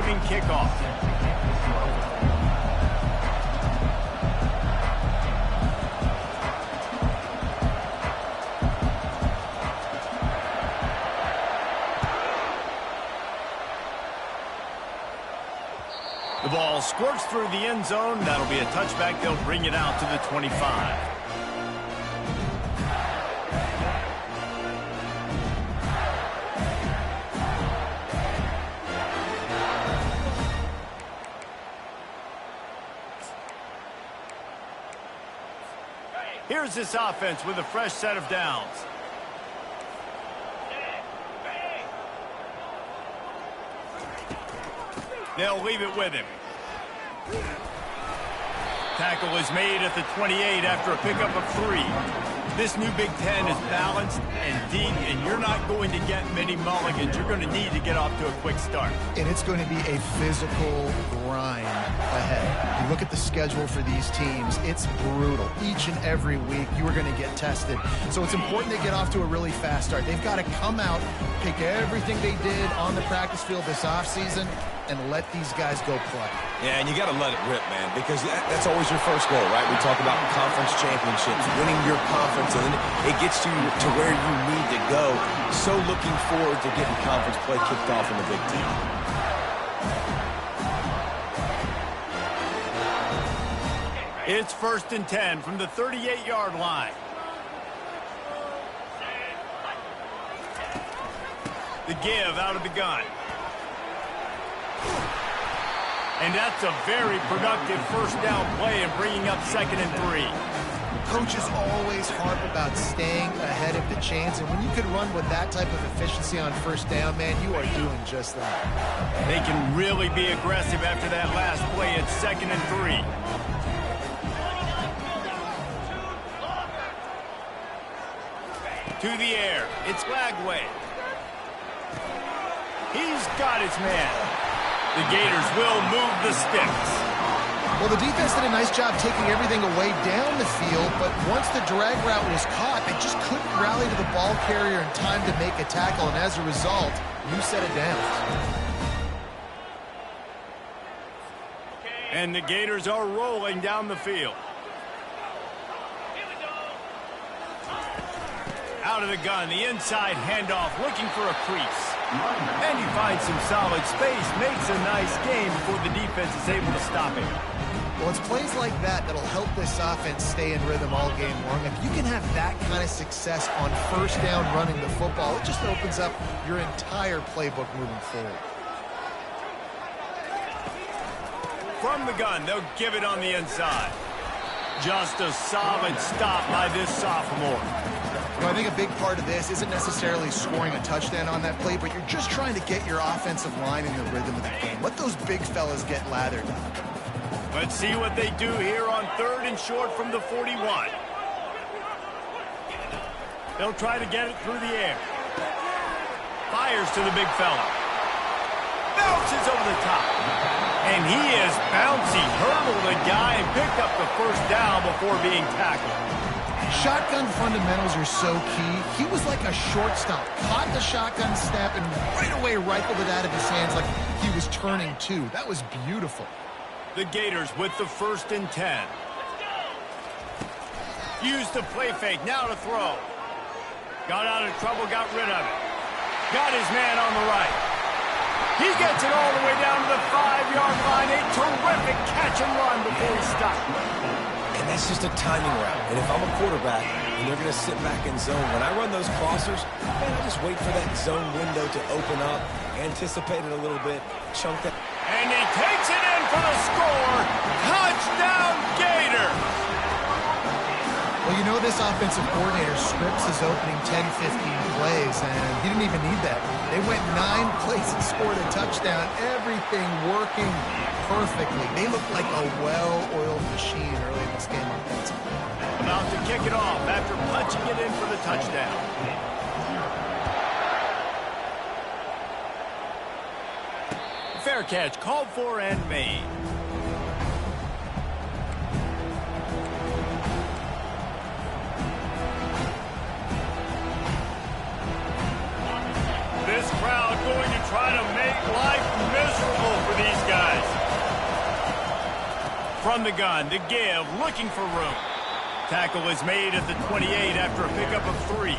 incoming kickoff. The ball squirts through the end zone. That'll be a touchback. They'll bring it out to the 25. Here's this offense with a fresh set of downs. They'll leave it with him. Tackle is made at the 28 after a pickup of 3. This new Big Ten is balanced and deep, and you're not going to get many mulligans. You're going to need to get off to a quick start. And it's going to be a physical grind ahead. You look at the schedule for these teams, it's brutal. Each and every week, you are going to get tested. So it's important they get off to a really fast start. They've got to come out, pick everything they did on the practice field this offseason, and let these guys go play. Yeah, and you got to let it rip, man, because that's always your first goal, right? We talk about conference championships, winning your conference, and then it gets you to where you need to go. So looking forward to getting conference play kicked off in the Big Ten. It's 1st and 10 from the 38-yard line. The give out of the gun. And that's a very productive first down play and bringing up 2nd and 3. Coaches always harp about staying ahead of the chains, and when you can run with that type of efficiency on first down, man, you are doing just that. They can really be aggressive after that last play. It's 2nd and 3. To the air. It's Lagway. He's got his man. The Gators will move the sticks. Well, the defense did a nice job taking everything away down the field, but once the drag route was caught, they just couldn't rally to the ball carrier in time to make a tackle, and as a result, new set of downs. And the Gators are rolling down the field. Out of the gun, the inside handoff, looking for a crease. And he finds some solid space, makes a nice game before the defense is able to stop him. Well, it's plays like that that'll help this offense stay in rhythm all game long. If you can have that kind of success on first down running the football, it just opens up your entire playbook moving forward. From the gun, they'll give it on the inside. Just a solid stop by this sophomore. Well, I think a big part of this isn't necessarily scoring a touchdown on that play, but you're just trying to get your offensive line in the rhythm of the game. Let those big fellas get lathered up. Let's see what they do here on 3rd and short from the 41. They'll try to get it through the air. Fires to the big fella. Bounces over the top. And he is bouncy. Hurdled a guy and picked up the first down before being tackled. Shotgun fundamentals are so key. He was like a shortstop. Caught the shotgun snap and right away rifled it out of his hands like he was turning two. That was beautiful. The Gators with the 1st and 10. Used the play fake, now to throw. Got out of trouble, got rid of it. Got his man on the right. He gets it all the way down to the 5-yard line. A terrific catch and run before he stopped. And that's just a timing route. And if I'm a quarterback and they're going to sit back in zone, when I run those crossers, man, I just wait for that zone window to open up, anticipate it a little bit, chunk that. And he takes it in for the score. Touchdown, Gators! Well, you know this offensive coordinator scripts his opening 10, 15 plays, and he didn't even need that. They went 9 plays and scored a touchdown. Everything working perfectly. They looked like a well-oiled machine early in this game offensively. About to kick it off after punching it in for the touchdown. Fair catch called for and made. This crowd going to try to make life miserable for the From the gun, the give, looking for room. Tackle is made at the 28 after a pickup of 3.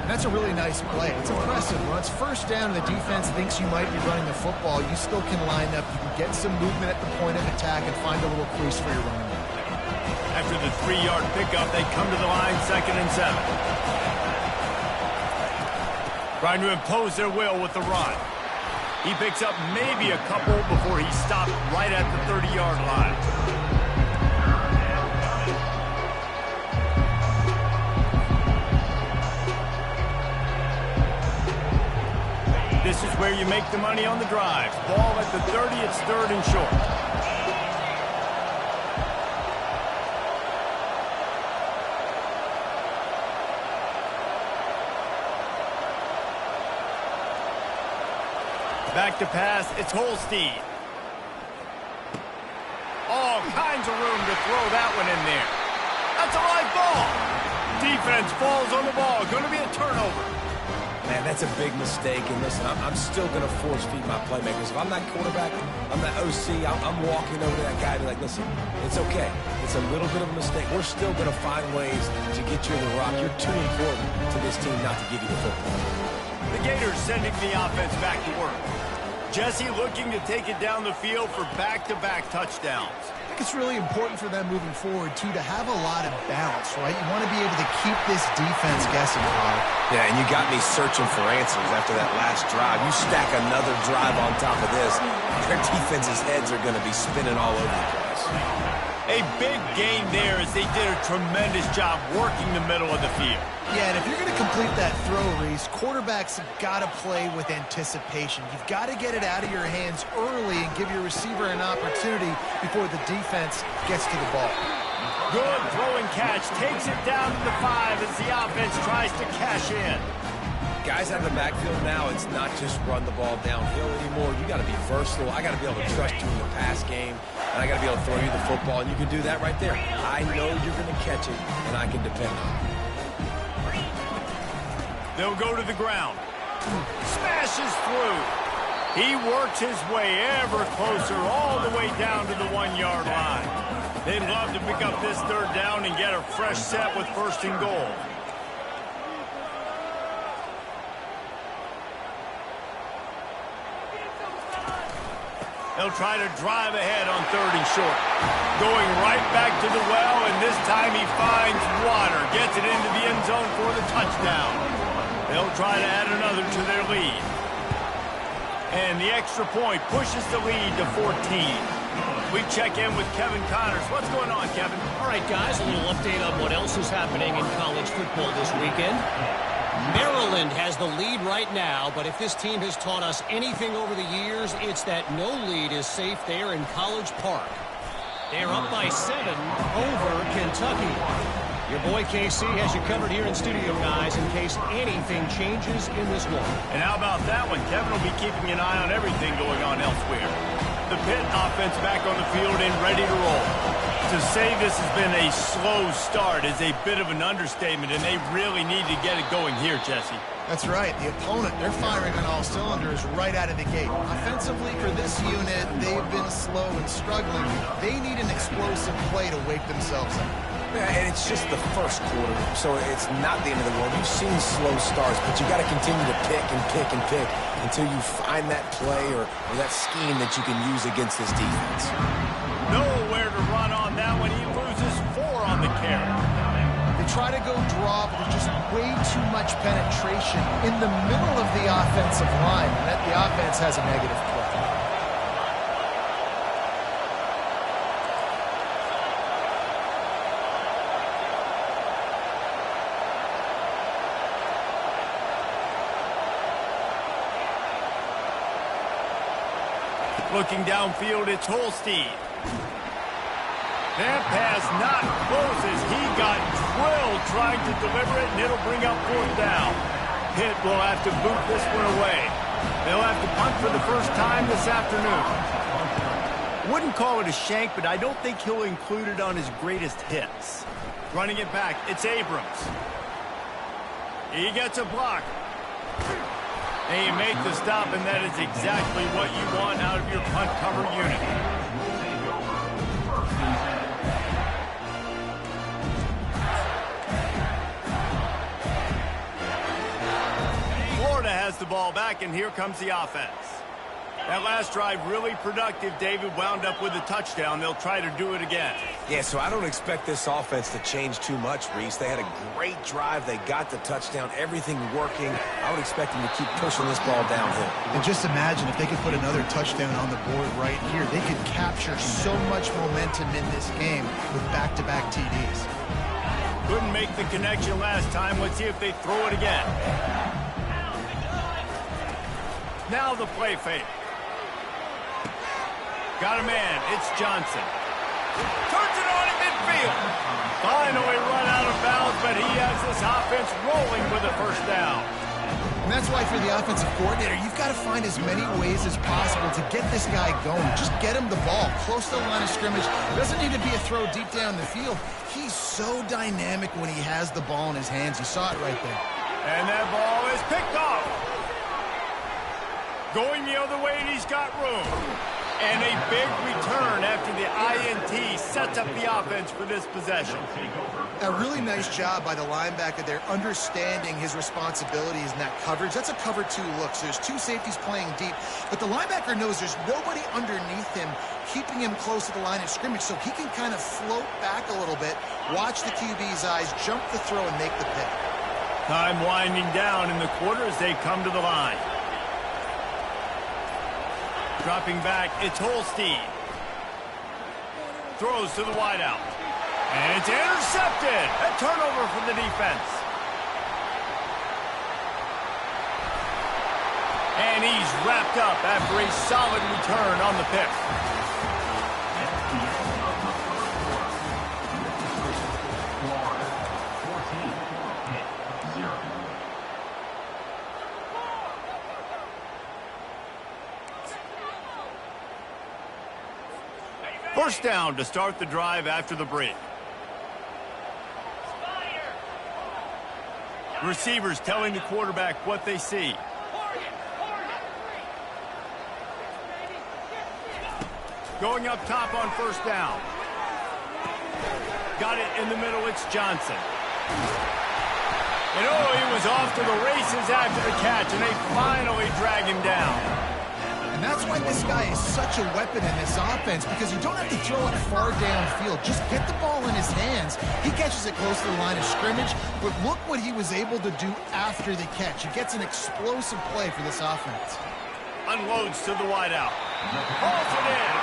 That's a really nice play. It's impressive. When it's first down and the defense thinks you might be running the football, you still can line up. You can get some movement at the point of attack and find a little crease for your running back. After the 3-yard pickup, they come to the line, 2nd and 7. Trying to impose their will with the run. He picks up maybe a couple before he stopped right at the 30-yard line. This is where you make the money on the drive. Ball at the 30, it's 3rd and short. Back to pass, it's Holstein. All kinds of room to throw that one in there. That's a live ball. Defense falls on the ball. Going to be a turnover. Man, that's a big mistake. And listen, I'm still going to force feed my playmakers. If I'm that quarterback, I'm that OC, I'm walking over to that guy and be like, listen, it's okay. It's a little bit of a mistake. We're still going to find ways to get you in the rock. You're too important to this team not to give you the football. The Gators sending the offense back to work. Jesse looking to take it down the field for back-to-back touchdowns. I think it's really important for them moving forward, too, to have a lot of balance, right? You want to be able to keep this defense guessing, Carl. Yeah, and you got me searching for answers after that last drive. You stack another drive on top of this, their defense's heads are going to be spinning all over the place. A big gain there as they did a tremendous job working the middle of the field. Yeah, and if you're going to complete that throw, Reese, quarterbacks have got to play with anticipation. You've got to get it out of your hands early and give your receiver an opportunity before the defense gets to the ball. Good throwing catch. Takes it down to the 5 as the offense tries to cash in. Guys out of the backfield now, it's not just run the ball downhill anymore. You got to be versatile. I got to be able to trust you in the pass game, and I got to be able to throw you the football, and you can do that right there. I know you're going to catch it, and I can depend on it. They'll go to the ground. Smashes through. He works his way ever closer all the way down to the 1-yard line. They'd love to pick up this 3rd down and get a fresh set with 1st and goal. They'll try to drive ahead on 3rd and short. Going right back to the well, and this time he finds water. Gets it into the end zone for the touchdown. They'll try to add another to their lead. And the extra point pushes the lead to 14. We check in with Kevin Connors. What's going on, Kevin? All right, guys, a little update on what else is happening in college football this weekend. Maryland has the lead right now, but if this team has taught us anything over the years, it's that no lead is safe there in College Park. They're up by 7 over Kentucky. Your boy KC has you covered here in studio, guys, in case anything changes in this one. And how about that one? Kevin will be keeping an eye on everything going on elsewhere. The Pitt offense back on the field and ready to roll. To say this has been a slow start is a bit of an understatement, and they really need to get it going here, Jesse. That's right. The opponent, they're firing on all cylinders right out of the gate. Offensively, for this unit, they've been slow and struggling. They need an explosive play to wake themselves up. Yeah, and it's just the first quarter, so it's not the end of the world. You've seen slow starts, but you got to continue to pick and pick and pick until you find that play or that scheme that you can use against this defense. Nowhere to run on that one. He loses 4 on the carry. They try to go draw, but there's just way too much penetration in the middle of the offensive line, and the offense has a negative play. Looking downfield, it's Holstein. That pass not close as he got drilled trying to deliver it, and it'll bring up 4th down. Pitt will have to boot this one away. They'll have to punt for the first time this afternoon. Wouldn't call it a shank, but I don't think he'll include it on his greatest hits. Running it back, it's Abrams. He gets a block. And you make the stop, and that is exactly what you want out of your punt cover unit. back, and here comes the offense. That last drive really productive. David wound up with a touchdown. They'll try to do it again. Yeah, so I don't expect this offense to change too much, Reese. They had a great drive. They got the touchdown. Everything working. I would expect them to keep pushing this ball downhill. And just imagine if they could put another touchdown on the board right here. They could capture so much momentum in this game with back-to-back TDs. Couldn't make the connection last time. Let's see if they throw it again. Now the play fake. Got a man. It's Johnson. Turns it on in midfield. Finally run out of bounds, but he has this offense rolling with a first down. And that's why for the offensive coordinator, you've got to find as many ways as possible to get this guy going. Just get him the ball close to the line of scrimmage. Doesn't need to be a throw deep down the field. He's so dynamic when he has the ball in his hands. You saw it right there. And that ball is picked off. Going the other way, and he's got room. And a big return after the INT sets up the offense for this possession. A really nice job by the linebacker there, understanding his responsibilities in that coverage. That's a cover 2 look, so there's 2 safeties playing deep. But the linebacker knows there's nobody underneath him keeping him close to the line of scrimmage, so he can kind of float back a little bit, watch the QB's eyes, jump the throw, and make the pick. Time winding down in the quarter as they come to the line. Dropping back, it's Holstein. Throws to the wideout. And it's intercepted. A turnover from the defense. And he's wrapped up after a solid return on the pick. First down to start the drive after the break. Receivers telling the quarterback what they see. Going up top on first down. Got it in the middle, it's Johnson. And oh, he was off to the races after the catch, and they finally drag him down. And that's why this guy is such a weapon in this offense, because you don't have to throw it far downfield. Just get the ball in his hands. He catches it close to the line of scrimmage, but look what he was able to do after the catch. He gets an explosive play for this offense. Unloads to the wideout. Hauls it in.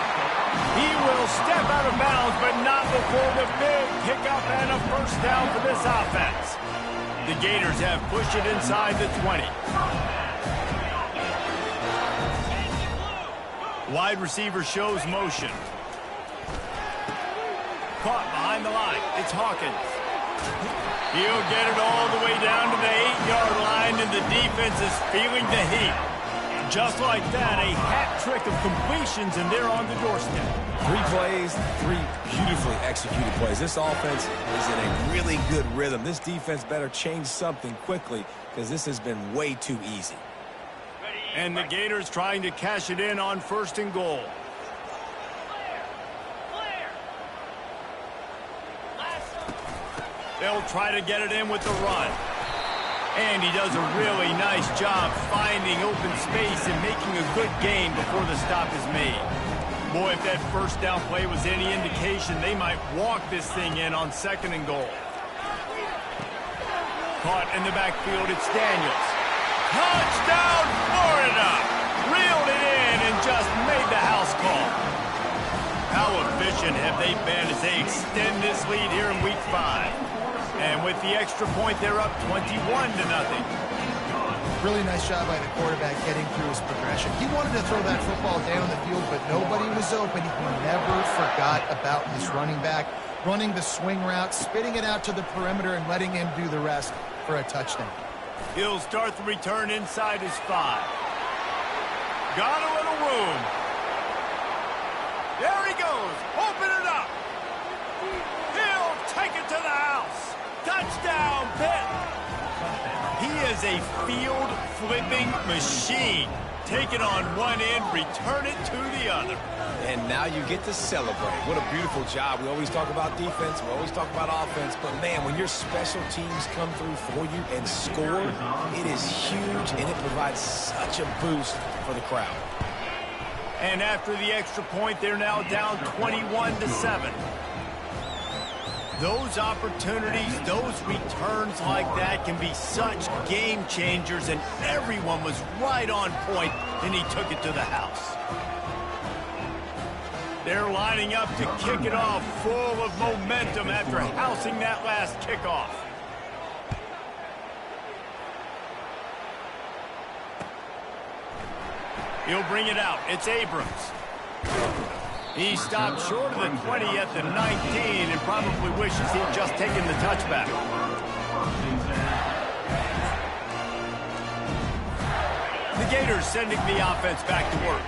He will step out of bounds, but not before the big pickup and a first down for this offense. The Gators have pushed it inside the 20. Wide receiver shows motion. Caught behind the line. It's Hawkins. He'll get it all the way down to the 8-yard line, and the defense is feeling the heat. Just like that, a hat trick of completions, and they're on the doorstep. 3 plays, 3 beautifully executed plays. This offense is in a really good rhythm. This defense better change something quickly, because this has been way too easy. And the Gators trying to cash it in on first and goal. They'll try to get it in with the run. And he does a really nice job finding open space and making a good gain before the stop is made. Boy, if that first down play was any indication, they might walk this thing in on second and goal. Caught in the backfield, it's Daniels. Touchdown, Florida! Reeled it in and just made the house call. How efficient have they been as they extend this lead here in Week 5? And with the extra point, they're up 21-0. Really nice job by the quarterback getting through his progression. He wanted to throw that football down the field, but nobody was open. He never forgot about his running back, running the swing route, spitting it out to the perimeter, and letting him do the rest for a touchdown. He'll start the return inside his 5. Got a little room. There he goes. Open it up. He'll take it to the house. Touchdown, Pitt. He is a field-flipping machine. Take it on one end, return it to the other. And now you get to celebrate. What a beautiful job. We always talk about defense. We always talk about offense. But, man, when your special teams come through for you and score, it is huge, and it provides such a boost for the crowd. And after the extra point, they're now down 21-7. Those opportunities, those returns like that can be such game changers, and everyone was right on point, and he took it to the house. They're lining up to kick it off full of momentum after housing that last kickoff. He'll bring it out. It's Abrams. He stopped short of the 20 at the 19 and probably wishes he had just taken the touchback. The Gators sending the offense back to work.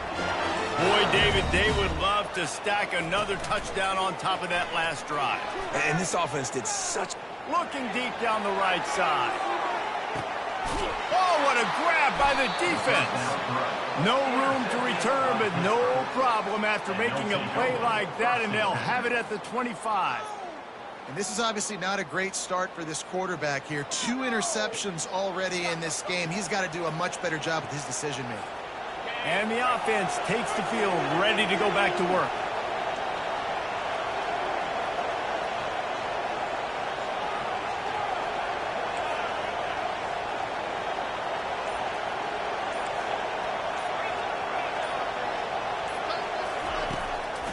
Boy, David, they would love to stack another touchdown on top of that last drive. And this offense did such... Looking deep down the right side. Oh, what a grab by the defense. No room to return, but no problem after making a play like that, and they'll have it at the 25. And this is obviously not a great start for this quarterback here. 2 interceptions already in this game. He's got to do a much better job with his decision-making. And the offense takes the field, ready to go back to work.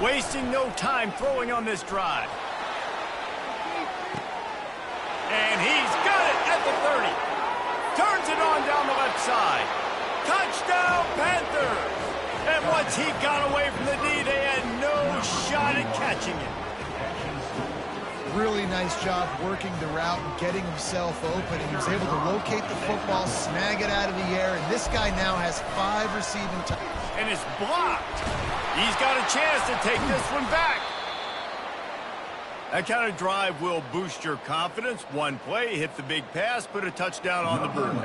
Wasting no time throwing on this drive. And he's got it at the 30. Turns it on down the left side. Touchdown, Panthers! And once he got away from the D, they had no shot at catching it. Really nice job working the route and getting himself open. And he was able to locate the football, snag it out of the air, and this guy now has 5 receiving touchdowns. And it's blocked. He's got a chance to take this one back. That kind of drive will boost your confidence. One play, hit the big pass, put a touchdown on the board.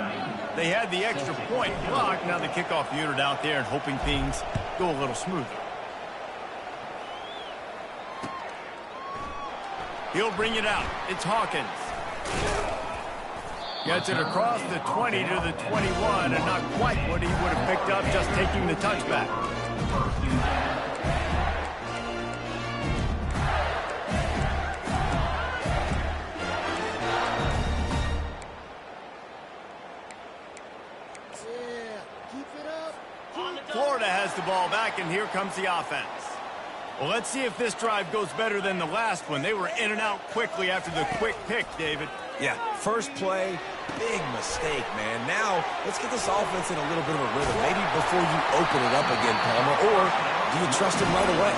They had the extra point blocked. Now the kickoff unit out there and hoping things go a little smoother. He'll bring it out. It's Hawkins. Gets it across the 20 to the 21, and not quite what he would have picked up just taking the touchback. Florida has the ball back, and here comes the offense. Well, let's see if this drive goes better than the last one. They were in and out quickly after the quick pick, David. Yeah, first play, big mistake, man. Now, let's get this offense in a little bit of a rhythm. Maybe before you open it up again, Palmer, or do you trust him right away?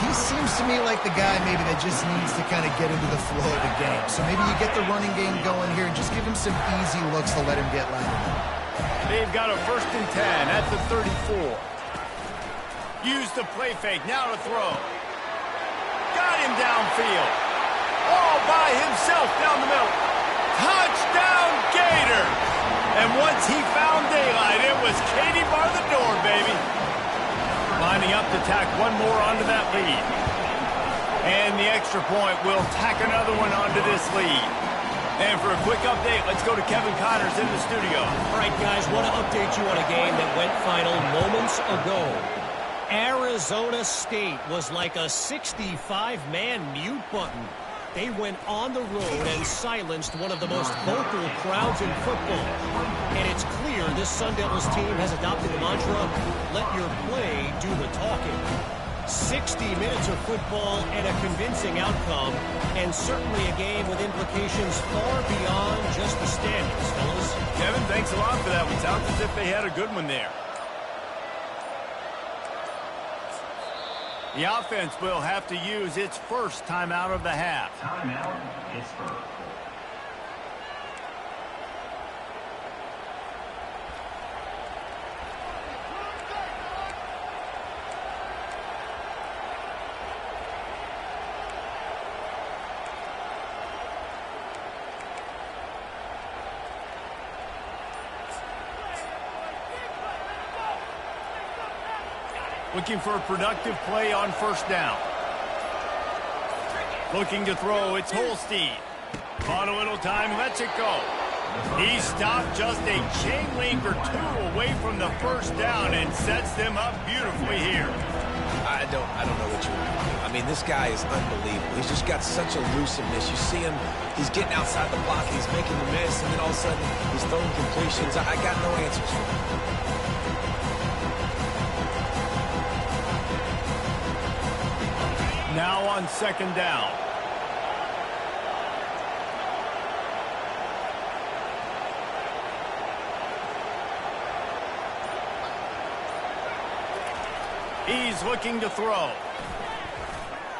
He seems to me like the guy maybe that just needs to kind of get into the flow of the game. So maybe you get the running game going here and just give him some easy looks to let him get landed. They've got a 1st and 10 at the 34. Use the play fake, now to throw. Got him downfield. All by himself down the middle. Touchdown, Gators! And once he found daylight, it was Katie bar the door, baby. Lining up to tack one more onto that lead. And the extra point will tack another one onto this lead. And for a quick update, let's go to Kevin Connors in the studio. All right, guys, want to update you on a game that went final moments ago. Arizona State was like a 65-man mute button. They went on the road and silenced one of the most vocal crowds in football. And it's clear this Sun Devils team has adopted the mantra, let your play do the talking. 60 minutes of football and a convincing outcome, and certainly a game with implications far beyond just the standings, fellas. Kevin, thanks a lot for that one. Sounds as if they had a good one there. The offense will have to use its first timeout of the half. Timeout Pittsburgh. Looking for a productive play on first down. Looking to throw, it's Holstein. On a little time, lets it go. He stopped just a chain link or two away from the first down and sets them up beautifully here. I don't know what you're doing. I mean, this guy is unbelievable. He's just got such elusiveness. You see him, he's getting outside the block, he's making the miss, and then all of a sudden he's throwing completions. I got no answers for him. Now on second down. He's looking to throw.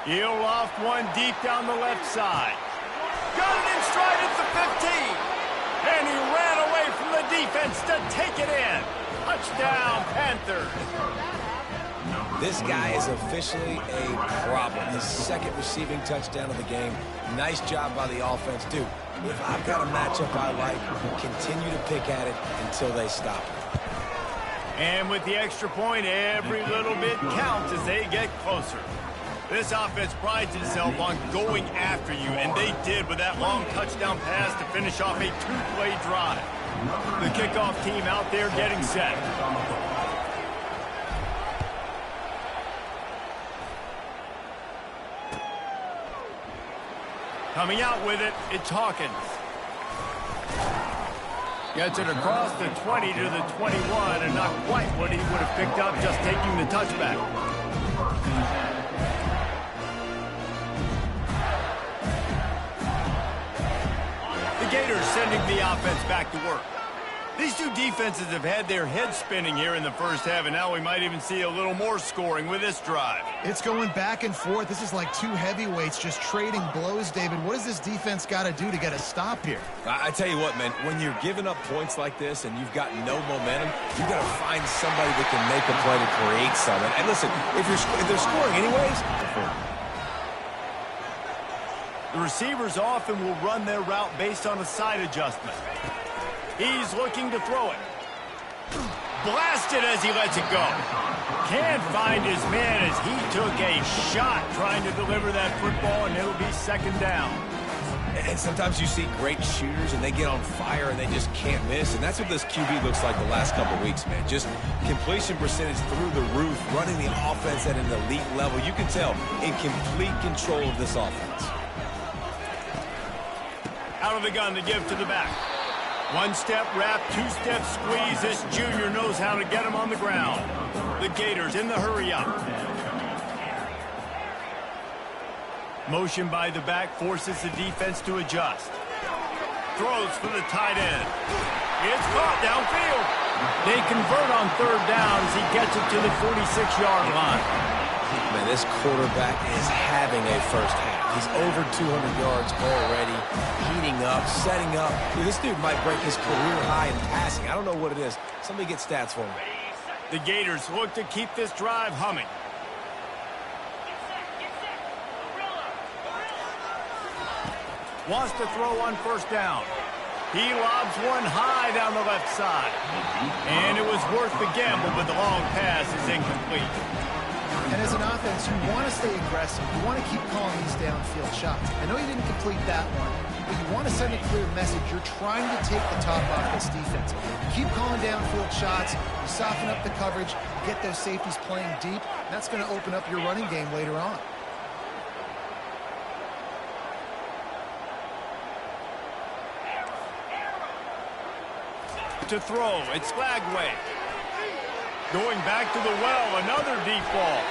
He'll loft one deep down the left side. Got it in stride at the 15. And he ran away from the defense to take it in. Touchdown, Panthers. This guy is officially a problem. His second receiving touchdown of the game. Nice job by the offense. Dude, if I've got a matchup I like, continue to pick at it until they stop it. And with the extra point, every little bit counts as they get closer. This offense prides itself on going after you, and they did with that long touchdown pass to finish off a two-play drive. The kickoff team out there getting set. Coming out with it, it's Hawkins. Gets it across the 20 to the 21, and not quite what he would have picked up just taking the touchback. The Gators sending the offense back to work. These two defenses have had their heads spinning here in the first half, and now we might even see a little more scoring with this drive. It's going back and forth. This is like two heavyweights just trading blows, David. What does this defense got to do to get a stop here? I tell you what, man, when you're giving up points like this and you've got no momentum, you've got to find somebody that can make a play to create something. And listen, if they're scoring anyways, the receivers often will run their route based on a side adjustment. He's looking to throw it. Blasted as he lets it go. Can't find his man as he took a shot trying to deliver that football, and it'll be second down. And sometimes you see great shooters, and they get on fire, and they just can't miss. And that's what this QB looks like the last couple of weeks, man. Just completion percentage through the roof, running the offense at an elite level. You can tell in complete control of this offense. Out of the gun to give to the back. One-step wrap, two-step squeeze. This junior knows how to get him on the ground. The Gators in the hurry-up. Motion by the back forces the defense to adjust. Throws for the tight end. It's caught downfield. They convert on third down as he gets it to the 46-yard line. Man, this quarterback is having a first half. He's over 200 yards already, heating up, setting up. Dude, this dude might break his career high in passing. I don't know what it is. Somebody get stats for me. The Gators look to keep this drive humming. Wants to throw on first down. He lobs one high down the left side. And it was worth the gamble, but the long pass is incomplete. And as an offense, you want to stay aggressive. You want to keep calling these downfield shots. I know you didn't complete that one, but you want to send a clear message. You're trying to take the top off this defense. You keep calling downfield shots. You soften up the coverage. You get those safeties playing deep. That's going to open up your running game later on. To throw, it's Flagway. Going back to the well, another deep ball.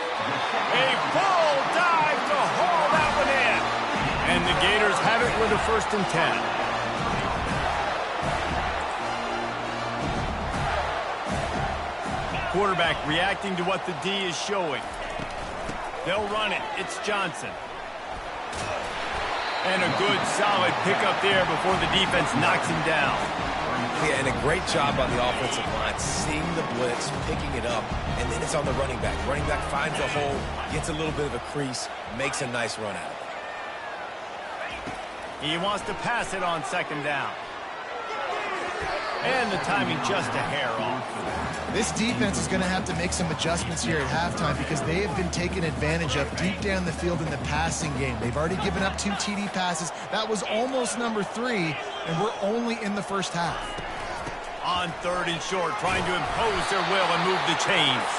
A full dive to haul that one in. And the Gators have it with a 1st and 10. Quarterback reacting to what the D is showing. They'll run it. It's Johnson. And a good, solid pickup there before the defense knocks him down. Yeah, and a great job on the offensive line, seeing the blitz, picking it up, and then it's on the running back. Running back finds a hole, gets a little bit of a crease, makes a nice run out of it. He wants to pass it on second down. And the timing just a hair off. This defense is going to have to make some adjustments here at halftime because they have been taken advantage of deep down the field in the passing game. They've already given up 2 TD passes. That was almost number 3, and we're only in the first half. On 3rd and short, trying to impose their will and move the chains.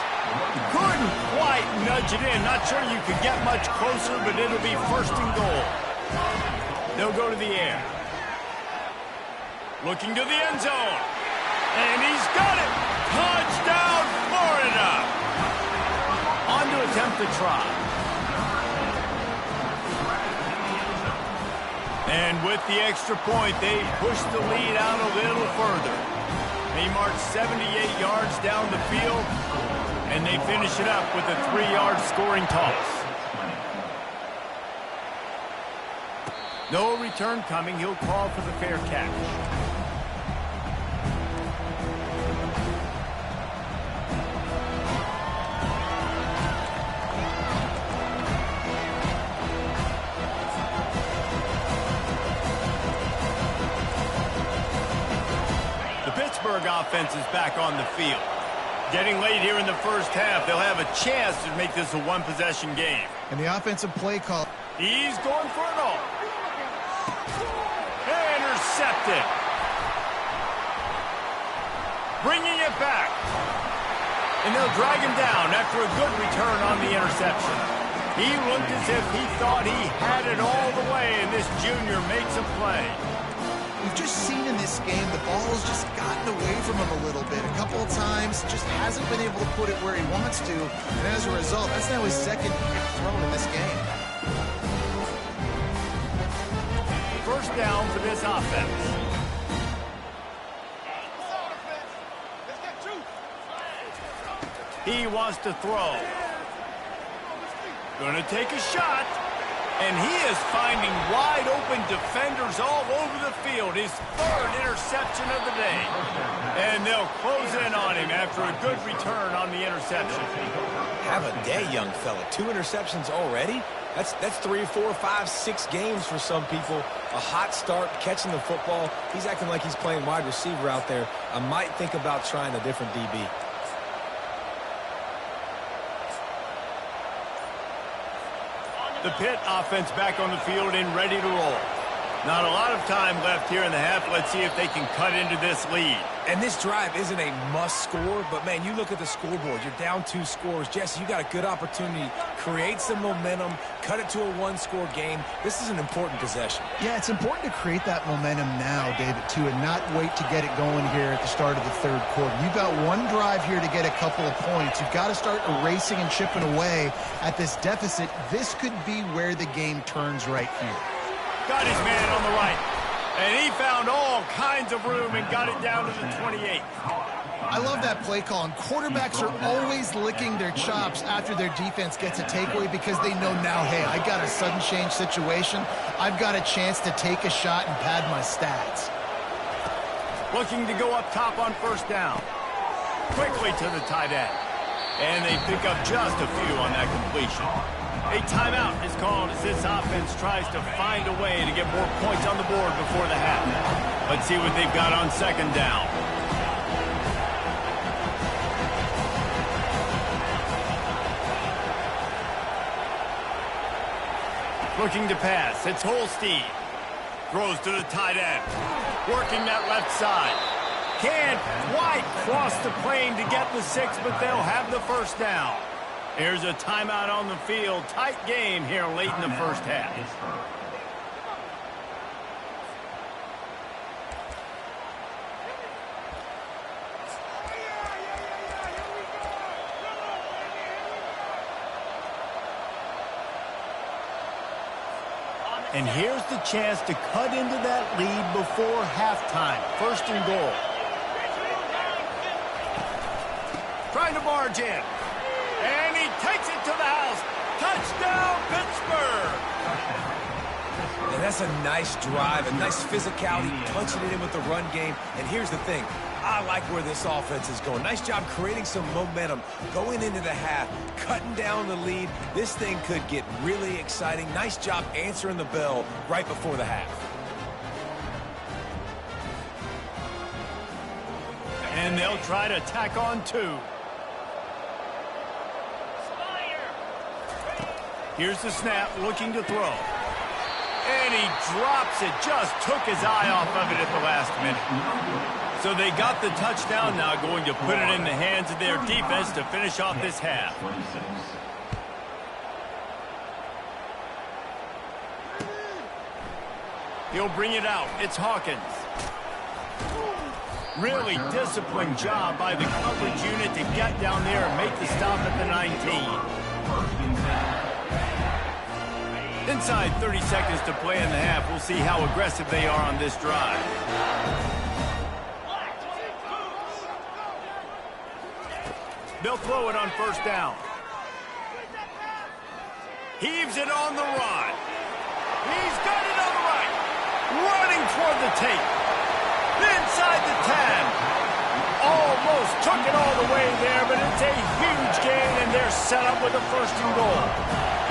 Couldn't quite nudge it in. Not sure you could get much closer, but it'll be 1st and goal. They'll go to the air. Looking to the end zone. And he's got it. Touchdown, Florida. On to attempt the try. And with the extra point, they push the lead out a little further. They march 78 yards down the field, and they finish it up with a 3-yard scoring toss. No return coming. He'll call for the fair catch. Pittsburgh offense is back on the field. Getting late here in the first half, they'll have a chance to make this a one-possession game. And the offensive play call. He's going for it all. Intercepted. Bringing it back. And they'll drag him down after a good return on the interception. He looked as if he thought he had it all the way, and this junior makes a play. We've just seen in this game the ball's just gotten away from him a little bit. A couple of times, just hasn't been able to put it where he wants to. And as a result, that's now his 2nd throw in this game. First down for this offense. He wants to throw. Gonna take a shot. And he is finding wide-open defenders all over the field. His 3rd interception of the day. And they'll close in on him after a good return on the interception. Have a day, young fella. 2 interceptions already? That's 3, 4, 5, 6 games for some people. A hot start, catching the football. He's acting like he's playing wide receiver out there. I might think about trying a different DB. The Pitt offense back on the field and ready to roll. Not a lot of time left here in the half. Let's see if they can cut into this lead. And this drive isn't a must score, but man, you look at the scoreboard. You're down 2 scores. Jesse, you got a good opportunity. Create some momentum. Cut it to a 1-score game. This is an important possession. Yeah, it's important to create that momentum now, David, too, and not wait to get it going here at the start of the 3rd quarter. You've got one drive here to get a couple of points. You've got to start erasing and chipping away at this deficit. This could be where the game turns right here. Got his man on the right. And he found all kinds of room and got it down to the 28. I love that play call. And quarterbacks are always licking their chops after their defense gets a takeaway because they know now, hey, I got a sudden change situation. I've got a chance to take a shot and pad my stats. Looking to go up top on 1st down. Quickly to the tight end. And they pick up just a few on that completion. A timeout is called as this offense tries to find a way to get more points on the board before the half. Let's see what they've got on 2nd down. Looking to pass. It's Holstein. Throws to the tight end. Working that left side. Can't quite cross the plane to get the 6, but they'll have the 1st down. Here's a timeout on the field. Tight game here late in the first half. And here's the chance to cut into that lead before halftime. 1st and goal. Trying to barge in. And he takes it to the house. Touchdown, Pittsburgh! And that's a nice drive, a nice physicality, punching it in with the run game. And here's the thing. I like where this offense is going. Nice job creating some momentum, going into the half, cutting down the lead. This thing could get really exciting. Nice job answering the bell right before the half. And they'll try to tack on 2. Here's the snap, looking to throw. And he drops it, just took his eye off of it at the last minute. So they got the touchdown, now going to put it in the hands of their defense to finish off this half. He'll bring it out. It's Hawkins. Really disciplined job by the coverage unit to get down there and make the stop at the 19. Inside 30 seconds to play in the half. We'll see how aggressive they are on this drive. They'll throw it on first down. Heaves it on the run. He's got it on the right. Running toward the tape. Inside the 10. Almost took it all the way there, but it's a huge gain, and they're set up with a 1st and goal.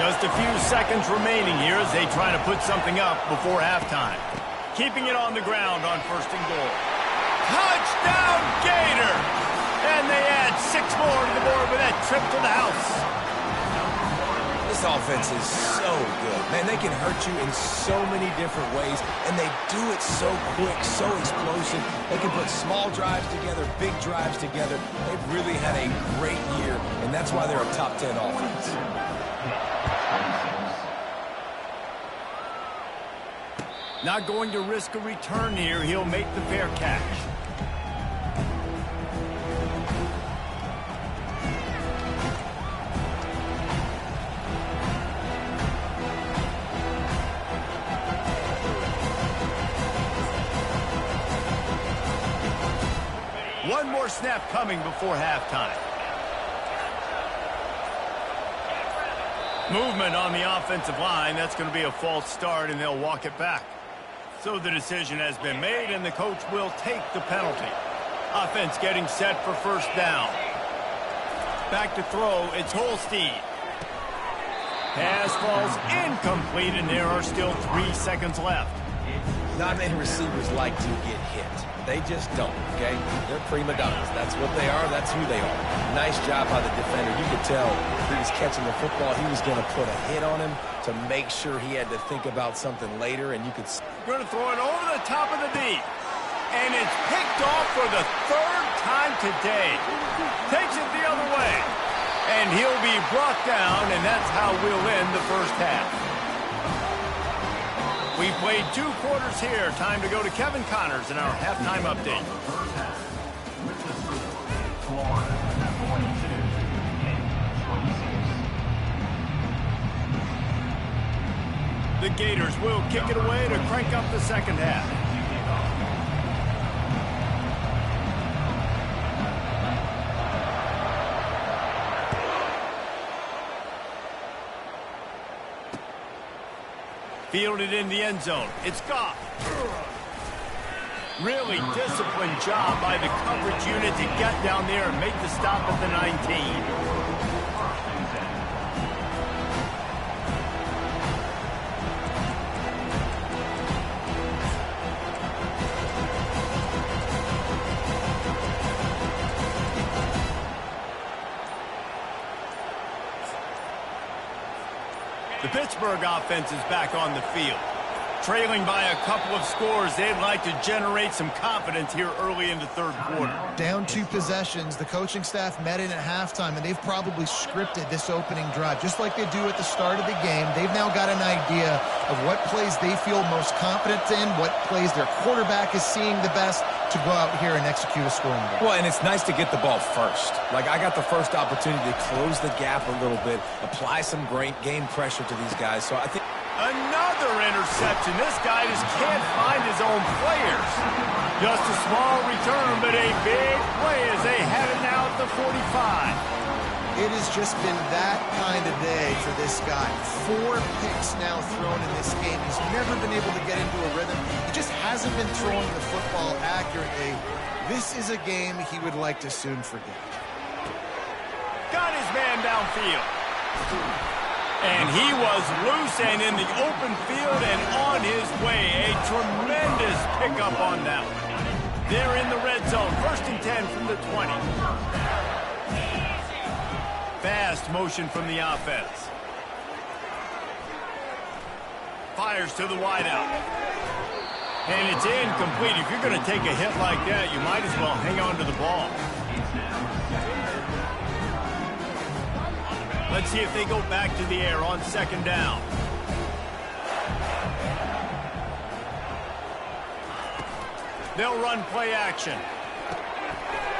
Just a few seconds remaining here as they try to put something up before halftime. Keeping it on the ground on 1st and goal. Touchdown, Gator! And they add 6 more to the board with that trip to the house. This offense is so good. Man, they can hurt you in so many different ways, and they do it so quick, so explosive. They can put small drives together, big drives together. They've really had a great year, and that's why they're a top 10 offense. Not going to risk a return here. He'll make the fair catch. One more snap coming before halftime. Movement on the offensive line. That's going to be a false start, and they'll walk it back. So the decision has been made, and the coach will take the penalty. Offense getting set for first down. Back to throw. It's Holstein. Pass falls incomplete, and there are still 3 seconds left. Not many receivers like to get hit. They just don't, okay? They're prima donnas. That's what they are. That's who they are. Nice job by the defender. You could tell he was catching the football. He was going to put a hit on him to make sure he had to think about something later, and you could... Going to throw it over the top of the D. And it's picked off for the 3rd time today. Takes it the other way. And he'll be brought down, and that's how we'll end the first half. We played 2 quarters here. Time to go to Kevin Connors in our halftime update. The Gators will kick it away to crank up the second half. Fielded in the end zone. It's Goff. Really disciplined job by the coverage unit to get down there and make the stop at the 19. The Pittsburgh offense is back on the field. Trailing by a couple of scores, they'd like to generate some confidence here early in the 3rd quarter. Down 2 possessions, the coaching staff met in at halftime, and they've probably scripted this opening drive. Just like they do at the start of the game, they've now got an idea of what plays they feel most confident in, what plays their quarterback is seeing the best to go out here and execute a scoring game. Well, and it's nice to get the ball first. Like, I got the first opportunity to close the gap a little bit, apply some great game pressure to these guys. So I think... Another interception. This guy just can't find his own players. Just a small return, but a big play as they have it now at the 45. It has just been that kind of day for this guy. 4 picks now thrown in this game. He's never been able to get into a rhythm. He just hasn't been throwing the football accurately. This is a game he would like to soon forget. Got his man downfield. And he was loose and in the open field and on his way. A tremendous pickup on that one. They're in the red zone. 1st and 10 from the 20. Fast motion from the offense. Fires to the wideout. And it's incomplete. If you're going to take a hit like that, you might as well hang on to the ball. Let's see if they go back to the air on 2nd down. They'll run play action.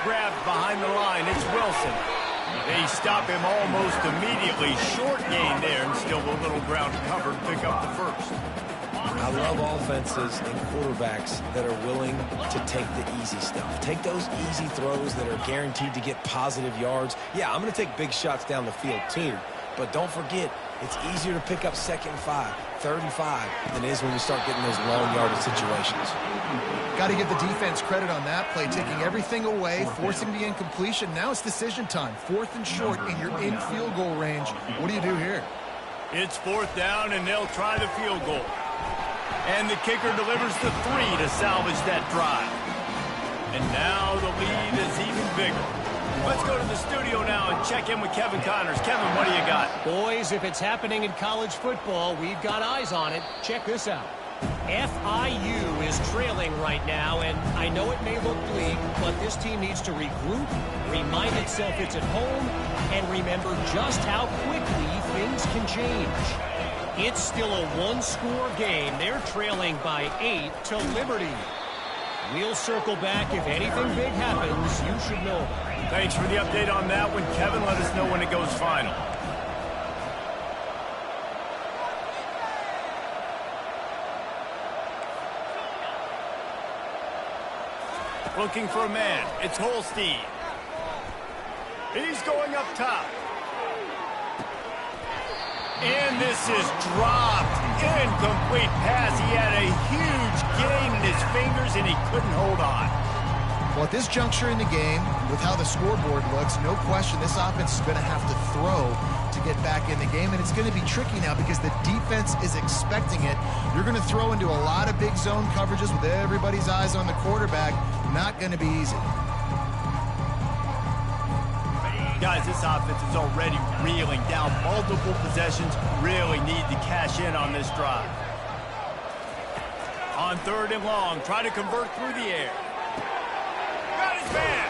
Grabbed behind the line. It's Wilson. They stop him almost immediately. Short gain there, and still a little ground covered. Pick up the first. I love offenses and quarterbacks that are willing to take the easy stuff. Take those easy throws that are guaranteed to get positive yards. Yeah, I'm going to take big shots down the field too. But don't forget, it's easier to pick up 2nd and 5, 3rd and 5 than it is when you start getting those long yardage situations. Got to give the defense credit on that play, taking everything away, forcing the incompletion. Now it's decision time. 4th and short, and you're in field goal range. What do you do here? It's 4th down, and they'll try the field goal. And the kicker delivers the 3 to salvage that drive. And now the lead is even bigger. Let's go to the studio now and check in with Kevin Connors. Kevin, what do you got? Boys, if it's happening in college football, we've got eyes on it. Check this out. FIU is trailing right now, and I know it may look bleak, but this team needs to regroup, remind itself it's at home, and remember just how quickly things can change. It's still a one-score game. They're trailing by 8 to Liberty. We'll circle back. If anything big happens, you should know about it. Thanks for the update on that one, Kevin. Let us know when it goes final. Looking for a man. It's Holstein. He's going up top. And this is dropped. Incomplete pass. He had a huge gain in his fingers, and he couldn't hold on. Well, at this juncture in the game, with how the scoreboard looks, no question this offense is going to have to throw to get back in the game, and it's going to be tricky now because the defense is expecting it. You're going to throw into a lot of big zone coverages with everybody's eyes on the quarterback. Not going to be easy. Guys, this offense is already reeling down multiple possessions. Really need to cash in on this drive. On 3rd and long, try to convert through the air. Got his man.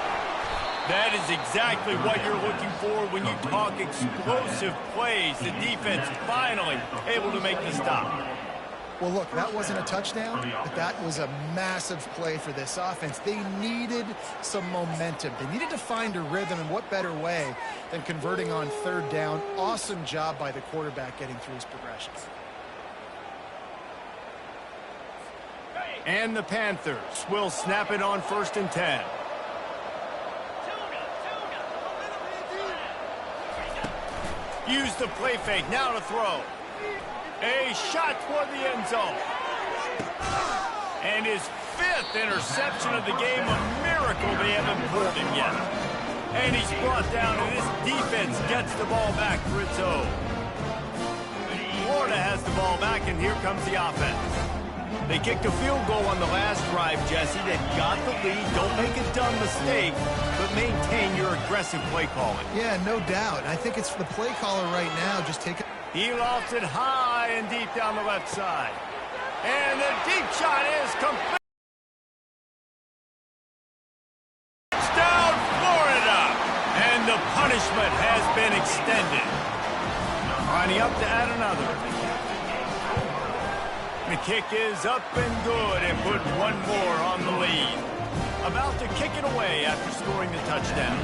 That is exactly what you're looking for when you talk explosive plays. The defense finally able to make the stop. Well, look, that wasn't a touchdown, but that was a massive play for this offense. They needed some momentum. They needed to find a rhythm, and what better way than converting on 3rd down. Awesome job by the quarterback getting through his progressions. And the Panthers will snap it on 1st and 10. Use the play fake, now to throw. A shot toward the end zone. And his 5th interception of the game, a miracle they haven't pulled him yet. And he's brought down, and this defense gets the ball back for its own. Florida has the ball back, and here comes the offense. They kicked a field goal on the last drive, Jesse. They got the lead. Don't make a dumb mistake, but maintain your aggressive play calling. Yeah, no doubt. I think it's the play caller right now. Just take it. He lofts it high and deep down the left side. And the deep shot is complete. Touchdown, Florida. And the punishment has been extended. Lining up to add another. The kick is up and good and put one more on the lead. About to kick it away after scoring the touchdown.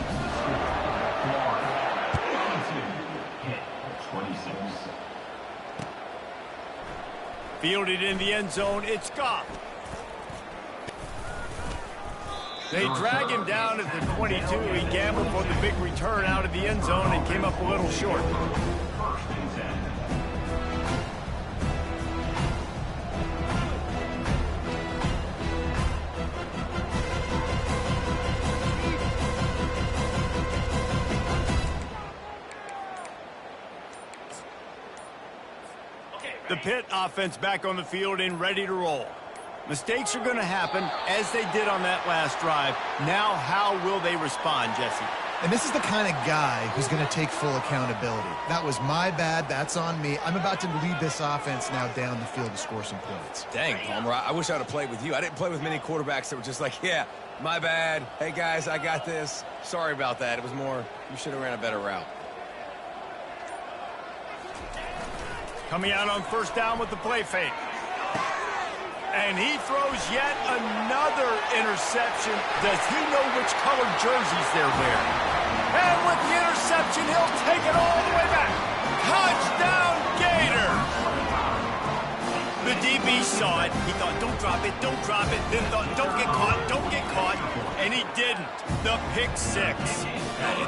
Fielded in the end zone, it's Goff. They drag him down at the 22. He gambled for the big return out of the end zone and came up a little short. The Pitt offense back on the field and ready to roll. Mistakes are going to happen, as they did on that last drive. Now, how will they respond, Jesse? And this is the kind of guy who's going to take full accountability. That was my bad. That's on me. I'm about to lead this offense now down the field to score some points. Dang, Palmer, I wish I would have played with you. I didn't play with many quarterbacks that were just like, yeah, my bad. Hey, guys, I got this. Sorry about that. It was more, you should have ran a better route. Coming out on first down with the play fake. And he throws yet another interception. Does he know which colored jerseys they're wearing? And with the interception, he'll take it all the way back. Touchdown, Gator! The DB saw it. He thought, don't drop it, don't drop it. Then thought, don't get caught, don't get caught. And he didn't. The pick six.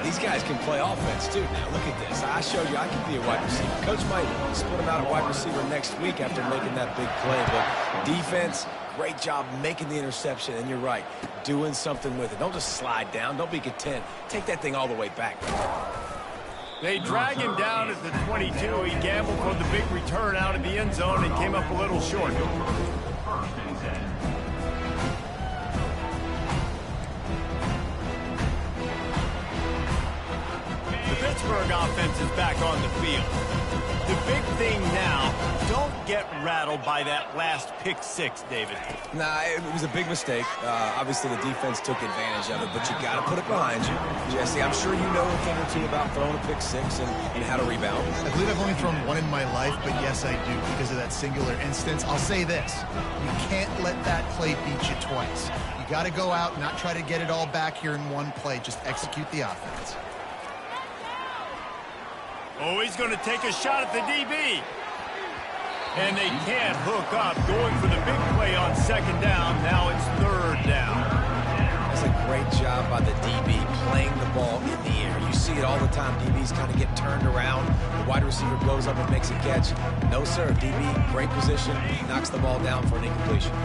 These guys can play offense, too. Now, look at this. I showed you I can be a wide receiver. Coach might split him out a wide receiver next week after making that big play. But defense, great job making the interception. And you're right, doing something with it. Don't just slide down. Don't be content. Take that thing all the way back. They drag him down at the 22. He gambled for the big return out of the end zone and came up a little short. The Pittsburgh offense is back on the field. The big thing now, don't get rattled by that last pick six, David. Nah, it was a big mistake. Obviously, the defense took advantage of it, but you got to put it behind you. Jesse, I'm sure you know a thing or two about throwing a pick six and how to rebound. I believe I've only thrown one in my life, but yes, I do because of that singular instance. I'll say this. You can't let that play beat you twice. You got to go out and not try to get it all back here in one play. Just execute the offense. Oh, he's going to take a shot at the DB. And they can't hook up, going for the big play on second down. Now it's third down. That's a great job by the DB playing the ball in the air. You see it all the time. DBs kind of get turned around. The wide receiver goes up and makes a catch. No, sir. DB, great position. Knocks the ball down for an incompletion.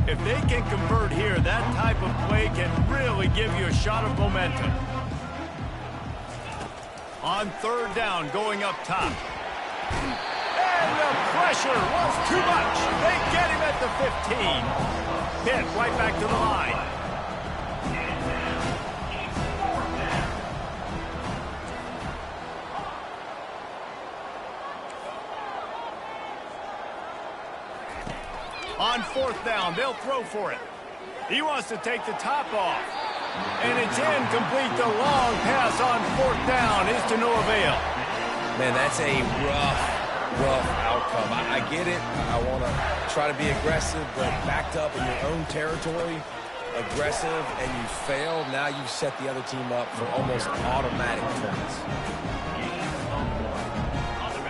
If they can convert here, that type of play can really give you a shot of momentum. On third down, going up top. And the pressure was too much. They get him at the 15. Pitt right back to the line. On fourth down, they'll throw for it. He wants to take the top off. And it's incomplete. The long pass on fourth down is to no avail. Man, that's a rough outcome. I get it. I want to try to be aggressive, but backed up in your own territory, aggressive, and you fail. Now you've set the other team up for almost automatic points.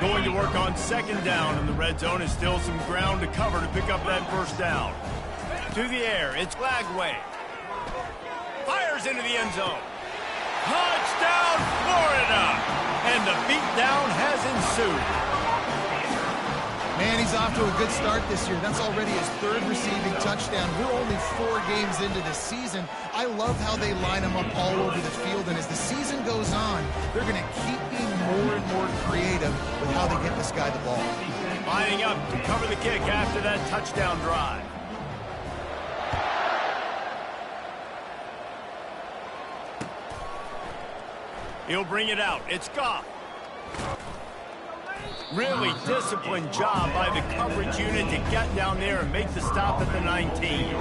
Going to work on second down, and the red zone is still some ground to cover to pick up that first down. To the air, it's Flagway. Fires into the end zone. Touchdown, Florida! And the beatdown has ensued. Man, he's off to a good start this year. That's already his third receiving touchdown. We're only 4 games into the season. I love how they line him up all over the field, and as the season goes on, they're going to keep being more and more creative with how they get this guy the ball. Lining up to cover the kick after that touchdown drive. He'll bring it out. It's Goff. Really disciplined job by the coverage unit to get down there and make the stop at the 19.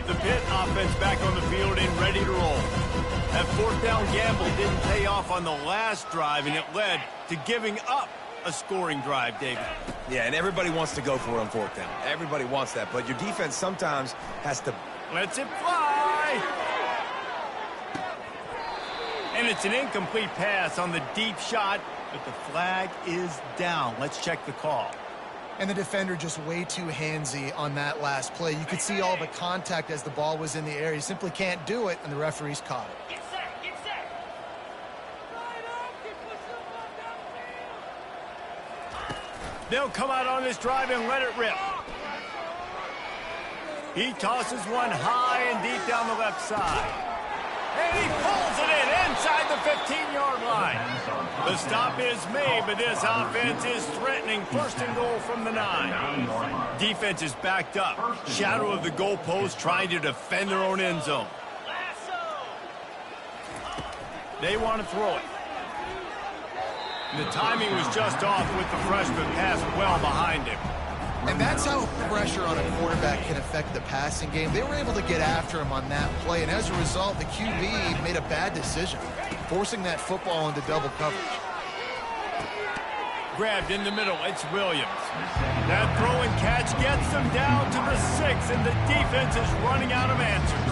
The Pitt offense back on the field and ready to roll. That fourth down gamble didn't pay off on the last drive, and it led to giving up a scoring drive, David. Yeah, and everybody wants to go for it on fourth down. Everybody wants that, but your defense sometimes has to... Lets it fly! And it's an incomplete pass on the deep shot, but the flag is down. Let's check the call. And the defender just way too handsy on that last play. You could see all the contact as the ball was in the air. He simply can't do it, and the referee's caught it. Get set, get set. They'll come out on this drive and let it rip. He tosses one high and deep down the left side. And he pulls it in inside the 15-yard line. The stop is made, but this offense is threatening. First and goal from the 9. Defense is backed up. Shadow of the goalpost, trying to defend their own end zone. They want to throw it. The timing was just off with the freshman pass well behind him. And that's how pressure on a quarterback can affect the passing game. They were able to get after him on that play, and as a result, the QB made a bad decision, forcing that football into double coverage. Grabbed in the middle, it's Williams. That throw and catch gets them down to the 6, and the defense is running out of answers.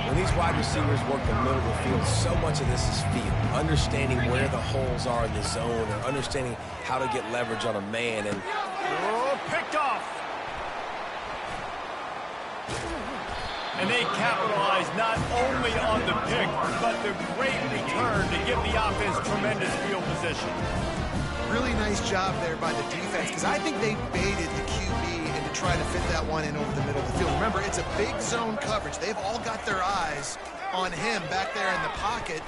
When these wide receivers work the middle of the field, so much of this is feel. Understanding where the holes are in the zone, or understanding how to get leverage on a man. And picked off. And they capitalize not only on the pick, but the great return to give the offense tremendous field position. Really nice job there by the defense, because I think they baited the QB into trying to fit that one in over the middle of the field. Remember, it's a big zone coverage. They've all got their eyes on him back there in the pocket.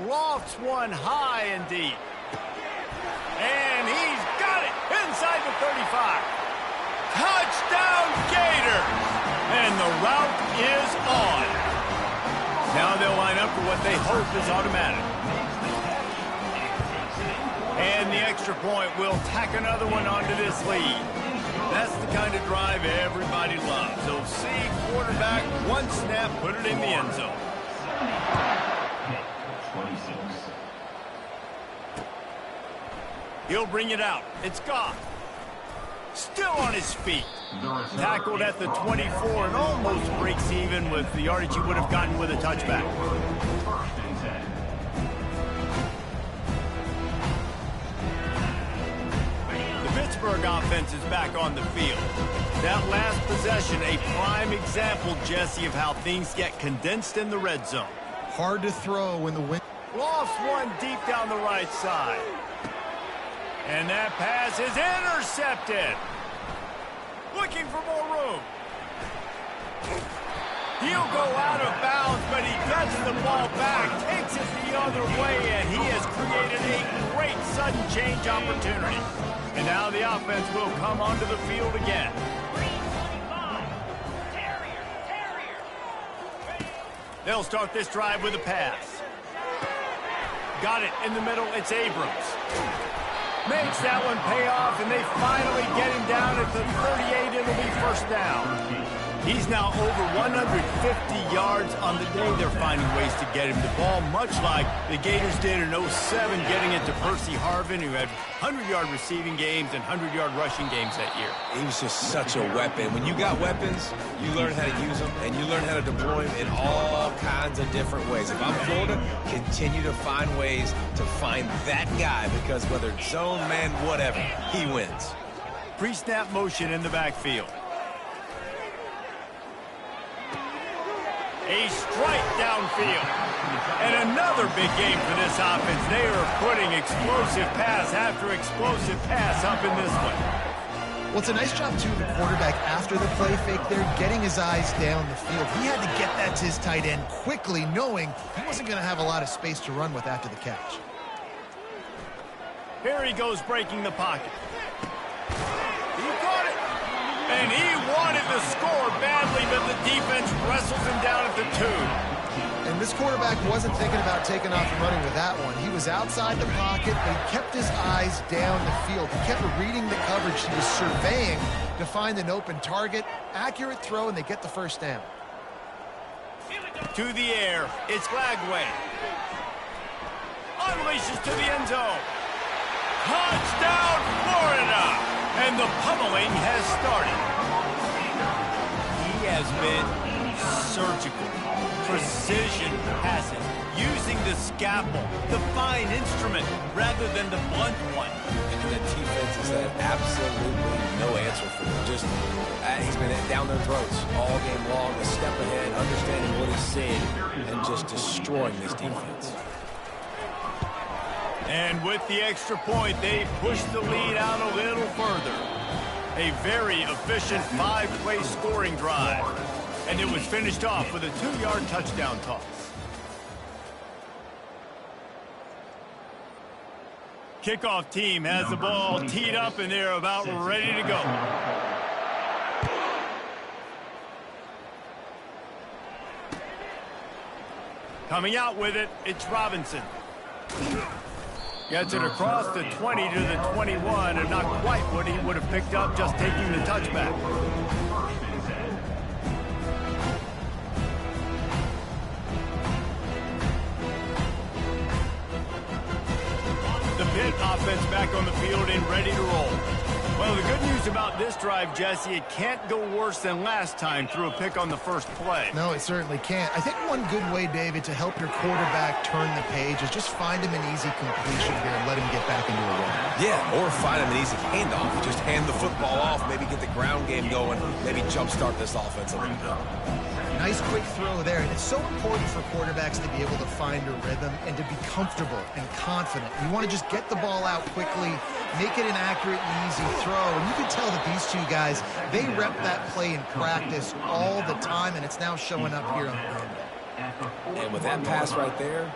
Lofts one high and deep. And he's got it inside the 35. Touchdown Gators! And the route is on. Now they'll line up for what they hope is automatic. And the extra point will tack another one onto this lead. That's the kind of drive everybody loves. So see quarterback, one snap, put it in the end zone. 26. He'll bring it out. It's Goff. Still on his feet. Tackled at the 24 and almost breaks even with the yardage he would have gotten with a touchback. First and 10. The Pittsburgh offense is back on the field. That last possession, a prime example, Jesse, of how things get condensed in the red zone. Hard to throw when the wind... Lofts one deep down the right side. And that pass is intercepted. Looking for more room. He'll go out of bounds, but he gets the ball back, takes it the other way, and he has created a great sudden change opportunity. And now the offense will come onto the field again. They'll start this drive with a pass. Got it in the middle, it's Abrams. Makes that one pay off, and they finally get him down at the 38. It'll be first down. He's now over 150 yards on the day. They're finding ways to get him the ball, much like the Gators did in 07, getting it to Percy Harvin, who had 100-yard receiving games and 100-yard rushing games that year. he was just such a weapon. When you got weapons, you learn how to use them, and you learn how to deploy them in all kinds of different ways. If I'm Florida, continue to find ways to find that guy, because whether it's zone, man, whatever, he wins. Pre-snap motion in the backfield. A strike downfield. And another big game for this offense. They are putting explosive pass after explosive pass up in this one. Well, it's a nice job, too, the quarterback, after the play fake there, getting his eyes down the field. He had to get that to his tight end quickly, knowing he wasn't going to have a lot of space to run with after the catch. Here he goes, breaking the pocket. He got it. And he wanted to score badly, but the defense wrestles him down at the 2. And this quarterback wasn't thinking about taking off and running with that one. He was outside the pocket, but he kept his eyes down the field. He kept reading the coverage. He was surveying to find an open target. Accurate throw, and they get the first down. To the air, it's Glagway. Unleashes to the end zone. Touchdown, Florida! And the pummeling has started. He has been surgical. Precision passes. Using the scalpel, the fine instrument, rather than the blunt one. And the defense has had absolutely no answer for him. Just, he's been down their throats all game long, a step ahead, understanding what he's seeing, and just destroying this defense. And with the extra point, they push the lead out a little further. A very efficient 5-play scoring drive. And it was finished off with a 2-yard touchdown toss. Kickoff team has the ball teed up, and they're about ready to go. Coming out with it, it's Robinson. Gets it across the 20 to the 21, and not quite what he would have picked up just taking the touchback. The Pitt offense back on the field and ready to roll. Well, the good news about this drive, Jesse, it can't go worse than last time through a pick on the first play. No, it certainly can't. I think one good way, David, to help your quarterback turn the page is just find him an easy completion here and let him get back into a run. Yeah, or find him an easy handoff. Just hand the football off, maybe get the ground game going, maybe jumpstart this offense a little bit. Nice quick throw there, and it's so important for quarterbacks to be able to find a rhythm and to be comfortable and confident. You want to just get the ball out quickly, make it an accurate and easy throw, and you can tell that these two guys, they rep that play in practice all the time, and it's now showing up here on the And with that pass right there,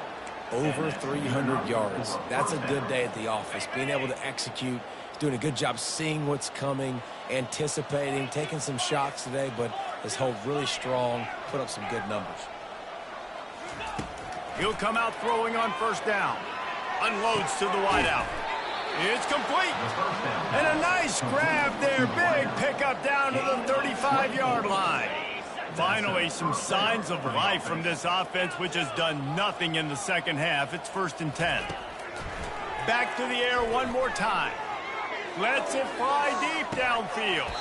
over 300 yards. That's a good day at the office. Being able to execute, doing a good job seeing what's coming, anticipating, taking some shots today, but has held really strong, put up some good numbers. He'll come out throwing on first down. Unloads to the wideout. It's complete. And a nice grab there. Big pickup down to the 35-yard line. Finally, some signs of life from this offense, which has done nothing in the second half. It's 1st and 10. Back to the air one more time. Lets it fly deep downfield.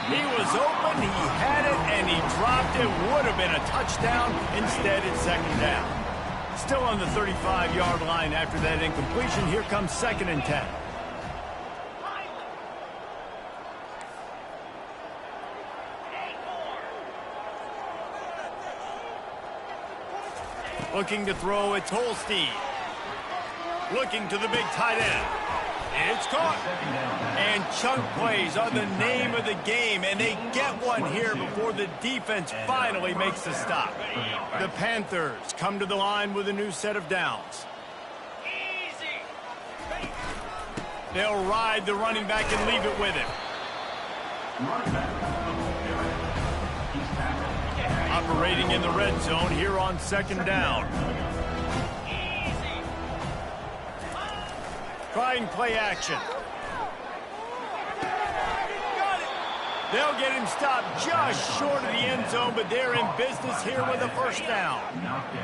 He was open, he had it, and he dropped it. Would have been a touchdown. Instead, it's 2nd down. Still on the 35-yard line after that incompletion. Here comes 2nd and 10. Looking to throw, it's Holstein. Looking to the big tight end. It's caught. And chunk plays are the name of the game, and they get one here before the defense finally makes the stop. The Panthers come to the line with a new set of downs. They'll ride the running back and leave it with him. Operating in the red zone here on 2nd down. Trying play action. They'll get him stopped just short of the end zone, but they're in business here with a 1st down.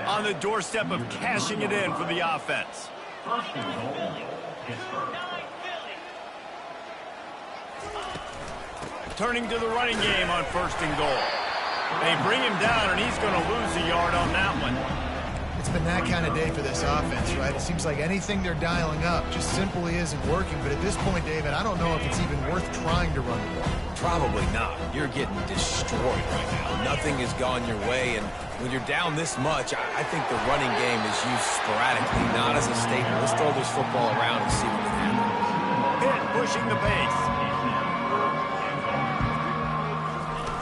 On the doorstep of cashing it in for the offense. Turning to the running game on 1st and goal. They bring him down, and he's going to lose a yard on that one. It's been that kind of day for this offense, right? It seems like anything they're dialing up just simply isn't working. But at this point, David, I don't know if it's even worth trying to run the ball. Probably not. You're getting destroyed right now. Nothing has gone your way, and when you're down this much, I think the running game is used sporadically, not as a statement. Let's throw this football around and see what can happen. Pitt pushing the pace.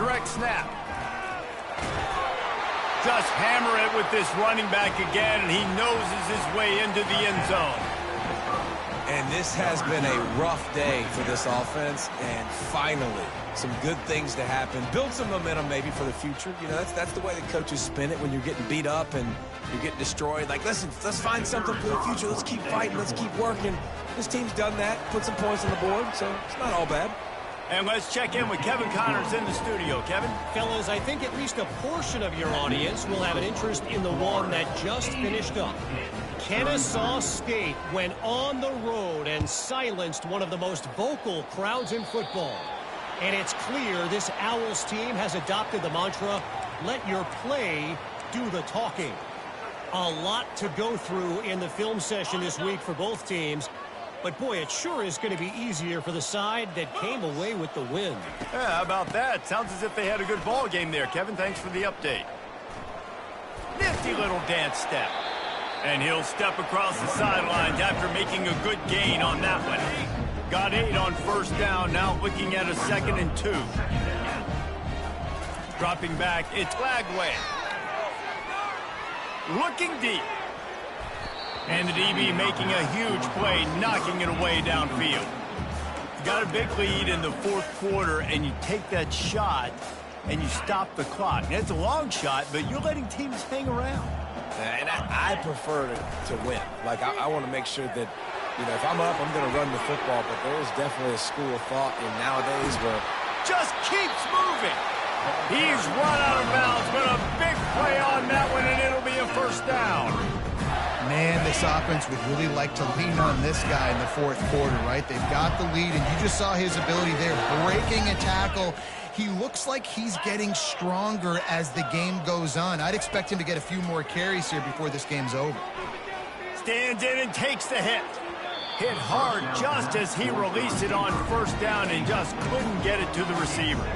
Direct snap. Just hammer it with this running back again, and he noses his way into the end zone. And this has been a rough day for this offense, and finally, some good things to happen. Build some momentum maybe for the future. You know, that's the way the coaches spin it when you're getting beat up and you're getting destroyed. Like, listen, let's find something for the future. Let's keep fighting. Let's keep working. This team's done that, put some points on the board, so it's not all bad. And let's check in with Kevin Connors in the studio. Kevin? Fellas, I think at least a portion of your audience will have an interest in the one that just finished up. Kennesaw State went on the road and silenced one of the most vocal crowds in football. And it's clear this Owls team has adopted the mantra, let your play do the talking. A lot to go through in the film session this week for both teams. But, boy, it sure is going to be easier for the side that came away with the win. Yeah, how about that? Sounds as if they had a good ball game there, Kevin. Thanks for the update. Nifty little dance step. And he'll step across the sidelines after making a good gain on that one. Got 8 on 1st down, now looking at a 2nd and 2. Dropping back, it's Lagway. Looking deep. And the DB making a huge play, knocking it away downfield. You got a big lead in the fourth quarter, and you take that shot, and you stop the clock. And it's a long shot, but you're letting teams hang around. And I prefer to win. Like, I want to make sure that, you know, if I'm up, I'm going to run the football. But there is definitely a school of thought in nowadays where just keeps moving. He's run out of bounds, but a big play on that one, and it'll be a first down. Man, this offense would really like to lean on this guy in the fourth quarter, right? They've got the lead, and you just saw his ability there, breaking a tackle. He looks like he's getting stronger as the game goes on. I'd expect him to get a few more carries here before this game's over. Stands in and takes the hit. Hit hard just as he released it on first down and just couldn't get it to the receiver.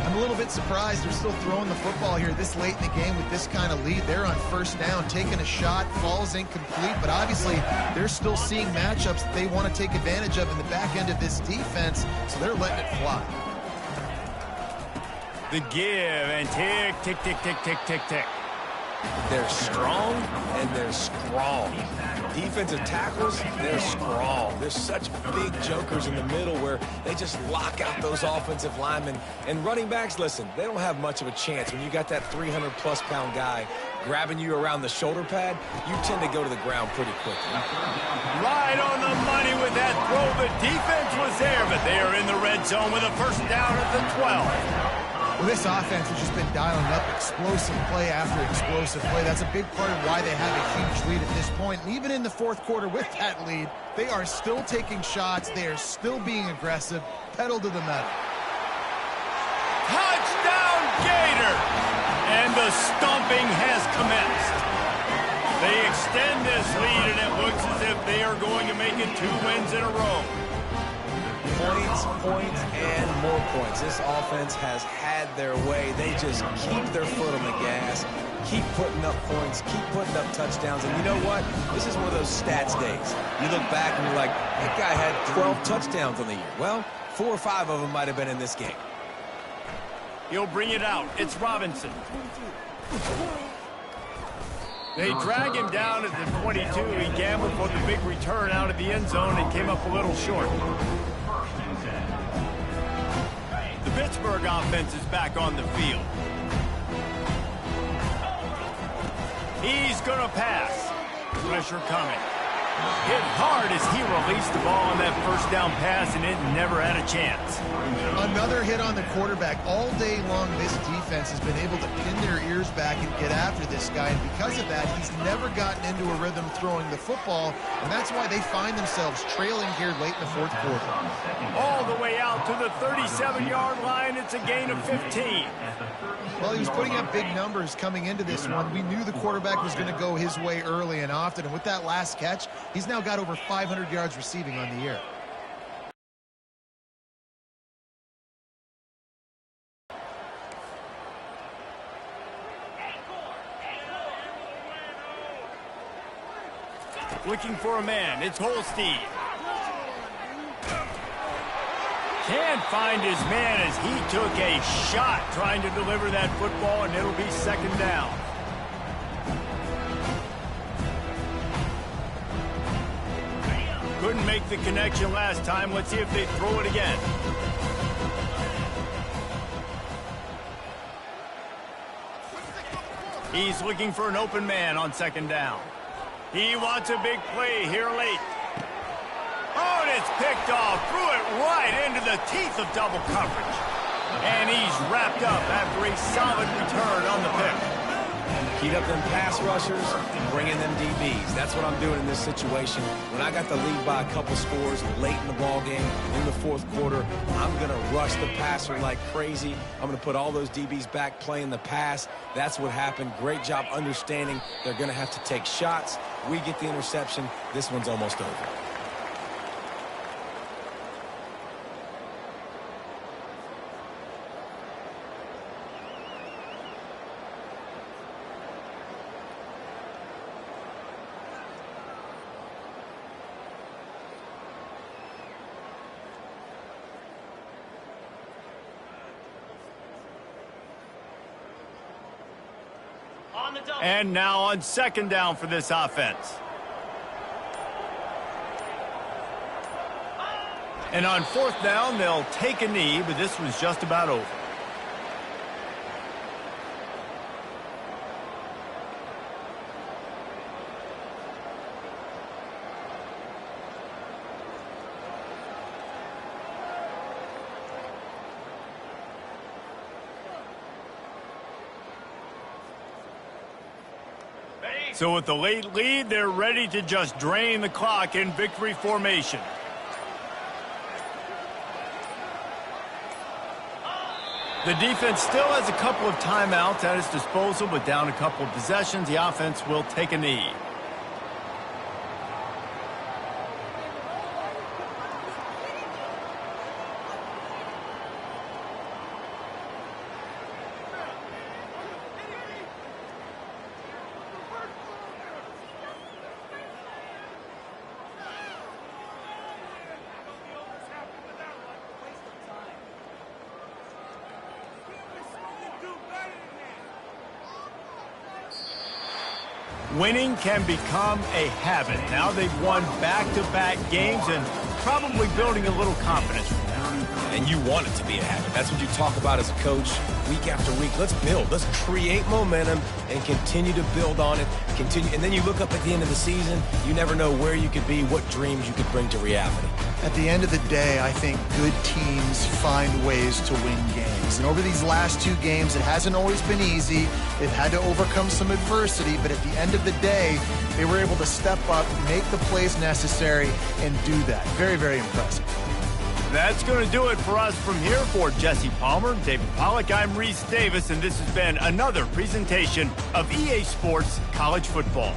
I'm a little bit surprised they're still throwing the football here this late in the game with this kind of lead. They're on first down, taking a shot, falls incomplete, but obviously they're still seeing matchups that they want to take advantage of in the back end of this defense, so they're letting it fly. The give and tick, tick, tick, tick, tick, tick, tick. they're strong and they're strong. Defensive tackles, they're strong. There's such big jokers in the middle where they just lock out those offensive linemen. And running backs, listen, they don't have much of a chance. When you got that 300-plus-pound guy grabbing you around the shoulder pad, you tend to go to the ground pretty quickly. Right on the money with that throw. The defense was there, but they are in the red zone with a first down at the 12. Well, this offense has just been dialing up explosive play after explosive play. That's a big part of why they have a huge lead at this point. And even in the fourth quarter with that lead, they are still taking shots. They are still being aggressive. Pedal to the metal. Touchdown, Gator! And the stomping has commenced. They extend this lead, and it looks as if they are going to make it 2 wins in a row. Points, and more points. This offense has had their way. They just keep their foot on the gas, keep putting up points, keep putting up touchdowns. And you know what? This is one of those stats days. You look back and you're like, that guy had 12 touchdowns on the year. Well, 4 or 5 of them might have been in this game. He'll bring it out. It's Robinson. They drag him down at the 22. He gambled for the big return out of the end zone and came up a little short. The Pittsburgh offense is back on the field. He's going to pass. Pressure coming. Hit hard as he released the ball on that first down pass, and it never had a chance. Another hit on the quarterback. All day long, this defense has been able to pin their ears back and get after this guy, and because of that, he's never gotten into a rhythm throwing the football, and that's why they find themselves trailing here late in the fourth quarter. All the way out to the 37-yard line. It's a gain of 15. Well, he was putting up big numbers coming into this one. We knew the quarterback was going to go his way early and often, and with that last catch, he's now got over 500 yards receiving on the year. Looking for a man. It's Holstein. Can't find his man as he took a shot trying to deliver that football, and it'll be second down. Couldn't make the connection last time. Let's see if they throw it again. He's looking for an open man on second down. He wants a big play here late. Oh, and it's picked off. Threw it right into the teeth of double coverage. And he's wrapped up after a solid return on the pick. Heat up them pass rushers, bring in them DBs. That's what I'm doing in this situation. When I got the lead by a couple scores late in the ball game, in the fourth quarter, I'm going to rush the passer like crazy. I'm going to put all those DBs back playing the pass. That's what happened. Great job understanding they're going to have to take shots. We get the interception. This one's almost over. And now on second down for this offense. And on fourth down, they'll take a knee, but this was just about over. So with the late lead, they're ready to just drain the clock in victory formation. The defense still has a couple of timeouts at its disposal, but down a couple of possessions, the offense will take a knee. Winning can become a habit. Now they've won back-to-back games and probably building a little confidence from that. And you want it to be a habit. That's what you talk about as a coach week after week. Let's build. Let's create momentum and continue to build on it. And then you look up at the end of the season, you never know where you could be, what dreams you could bring to reality. At the end of the day, I think good teams find ways to win games. And over these last two games, it hasn't always been easy. They've had to overcome some adversity, but at the end of the day, they were able to step up, make the plays necessary, and do that. Very, very impressive. That's going to do it for us from here. For Jesse Palmer, David Pollack, I'm Reese Davis, and this has been another presentation of EA Sports College Football.